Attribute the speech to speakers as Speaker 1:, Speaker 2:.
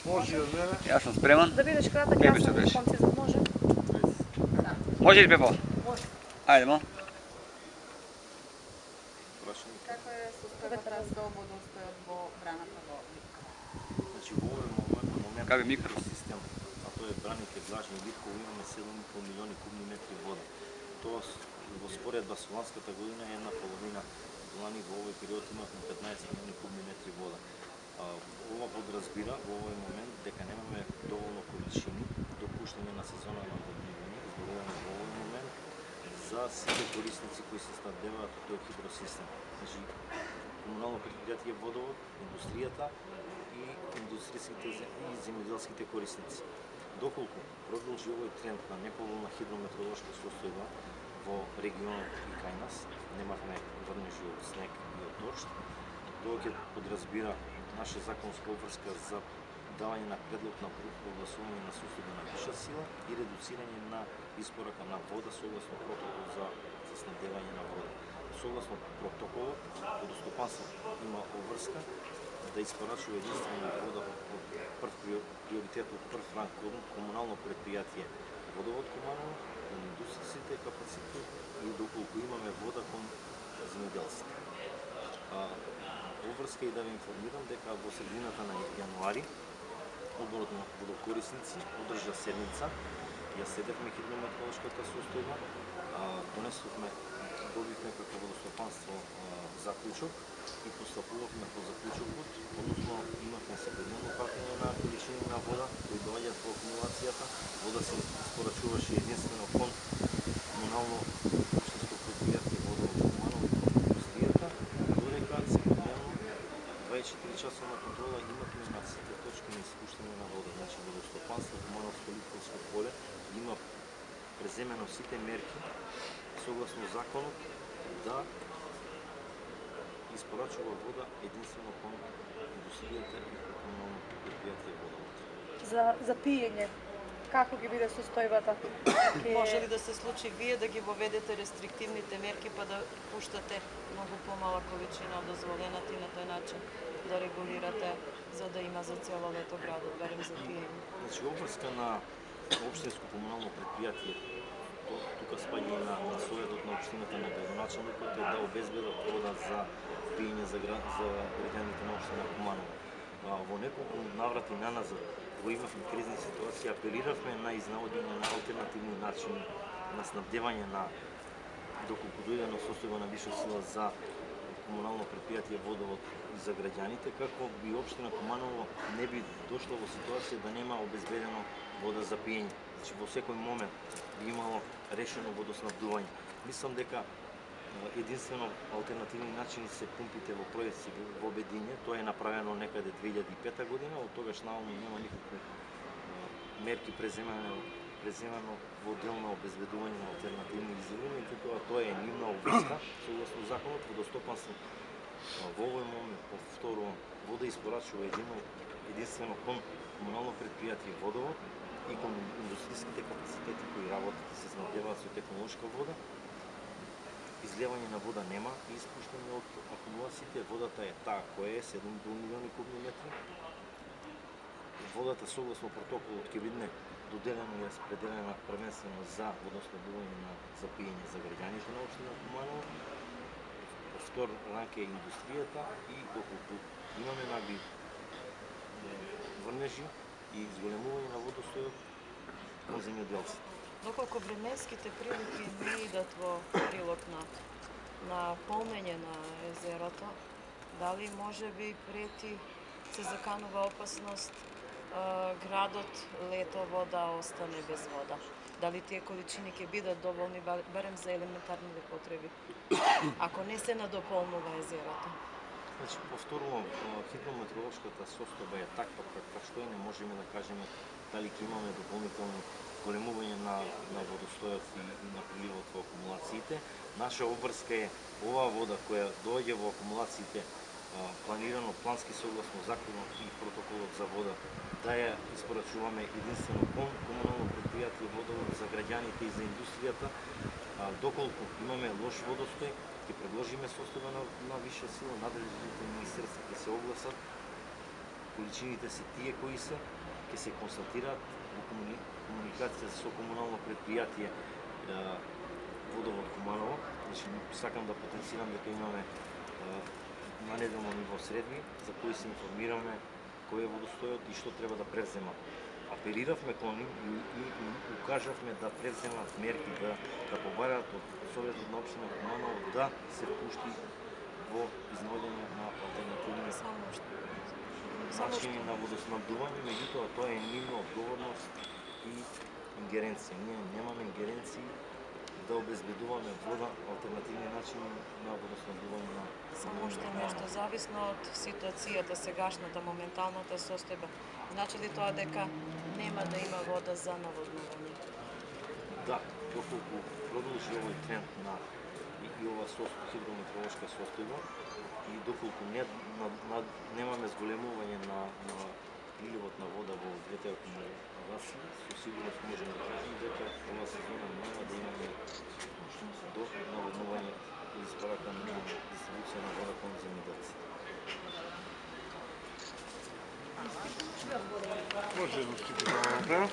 Speaker 1: Може од мене.
Speaker 2: Јас сум спреман.
Speaker 3: Да бидеш кратък,
Speaker 2: Пепе
Speaker 3: јасно
Speaker 2: што
Speaker 3: и
Speaker 2: беше.
Speaker 3: концизно, може?
Speaker 2: Може ли Пепо?
Speaker 3: Може.
Speaker 2: Ајде мо.
Speaker 4: Како е состојбата со водостојот во браната во Вик?
Speaker 5: Значи во овој момент
Speaker 2: Кај микро.
Speaker 5: систем, а тоа е браните влажни Витко, имаме 7,5 милиони кубни метри вода. Тоа во споредба со ланската година е една половина. Лани во овој период имавме 15 милиони кубни метри вода. Ова подразбира во овој момент дека немаме доволно количини допуштање на сезона на наводнување, зборуваме во овој момент за сите корисници кои се снабдеваат од тој хидросистем. Значи, комунално предпријатие Водовод, индустријата и индустријските и земјоделските корисници. Доколку продолжи овој тренд на неповолна хидрометеоролошка состојба во регионот и кај нас, немавме врнежи од снег и од дожд, тоа ќе подразбира наша законска обврска за давање на предлог на прогласување на состојба на виша сила и редуцирање на испорака на вода согласно протокол за снабдевање на вода. Согласно протоколот, водостопанството има обврска да испорачува единствено вода од прв приоритет, од прв ранг кон комунално предпријатие Водовод Куманово, кон индустријските капацитети и доколку имаме вода кон земјоделците. Обврска и да ви информирам дека во средината на јануари Одборот на водокорисници одржа седница, ја следевме хидрометеоролошката состојба, добивме како водостопанство заклучок и постапувавме по заклучокот, односно имавме секојдневно пратење на количини на вода кои доаѓаат во акумулацијата. Вода се испорачуваше единствено кон комунално општинско предпријатие Водовод Куманово и кон индустријата, додека секојдневно 24 часовна контрола имавме на сите точки на испуштање на вода. Значи водостопанство Кумановско Литковско поле има преземено сите мерки согласно законот да испорачува вода единствено кон индустријата и кон комунално предпријатие Водовод.
Speaker 3: За пиење, како ги биде состојбата?
Speaker 6: Може ли да се случи вие да ги воведете рестриктивните мерки па да пуштате многу помала количина од дозволената и на тој начин да регулирате за да има за цело лето градот, барем за пиење?
Speaker 5: Значи обврска на општинско комунално предпријатие, тука спаѓа и на советот на општината на градоначалникот е да обезбедат вода за пиење за граѓаните на општина Куманово. Во неколку наврати наназад, во имавме кризни ситуации, апелиравме на изнаодење на алтернативни начини на снабдевање на, доколку дојде на состојба на виша сила за комунално предпријатие Водовод и за граѓаните, како би општина Куманово не би дошла во ситуација да нема обезбедено вода за пиење. Значи во секој момент би имало решено водоснабдување. Мислам дека единствено алтернативни начини се пумпите во проекти во Бедиње. Тоа е направено некаде 2005 година, од тогаш наално нема никакви мерки преземано во дел на обезбедување на алтернативни извори, меѓутоа тоа е нивна обврска согласно законот. Водостопанство во овој момент, повторувам, вода испорачува единствено кон комунално предпријатие Водовод и кон индустријските капацитети кои работат и се снабдеваат со технолошка вода. Излевање на вода нема и испуштање од акумулациите. Водата е таа која е 7 милиони кубни метри. Водата согласно протоколот ќе биде доделена и распределена првенствено за водоснабдување за пиење за граѓаните на општина Куманово. Втор ранг е индустријата и доколку имаме наби врнежи и изголемување на водостојот кон земјоделците.
Speaker 6: Доколку временските прилики не идат во прилог на полнење на езерото, дали може би прети се заканува опасност градот летово да остане без вода? Дали тие количини ќе бидат доволни барем за елементарните потреби, ако не се надополнува езерото?
Speaker 5: Значи, повторувам, хидрометеоролошката состојба е таква каква што и не можеме да кажеме дали ќе имаме дополнително големување на водостојот и на приливот во акумулациите. Наша обврска е оваа вода која доаѓа во акумулациите планирано плански согласно законот и протоколот за вода да ја испорачуваме единствено кон комунално предпријатие Водовод за граѓаните и за индустријата. Доколку имаме лош водостој, ќе предложиме состојба на виша сила, надлежните министерства ќе се огласат количините се тие кои се, ќе се констатираат во комуникација со комунално предпријатие Водовод Куманово. Значи, сакам да потенцирам дека имаме на неделно ниво средби за кои се информираме кој е водостојот и што треба да превземат. Апелиравме кон нив и укажавме да превземат мерки, да побараат од Советот на општина Куманово да се впушти во изнаоѓање на алтернативни начини на водоснабдување, меѓутоа тоа е нивна одговорност и ингеренција. Ние немаме ингеренции да обезбедуваме вода, алтернативни начини на водоснабдување на
Speaker 6: Само уште нешто, зависно од ситуацијата, сегашната, моменталната состојба. Значи ли тоа дека нема да има вода за наводнување?
Speaker 5: Да, доколку продолжи овој тренд на и ова хидрометеоролошка состојба и доколку немаме зголемување на приливот на вода во двете акумулации, со сигурност можеме да кажеме дека ова сезона нема да имаме до наводнување и испорака на дистрибуција на вода кон земјоделците.
Speaker 2: Може да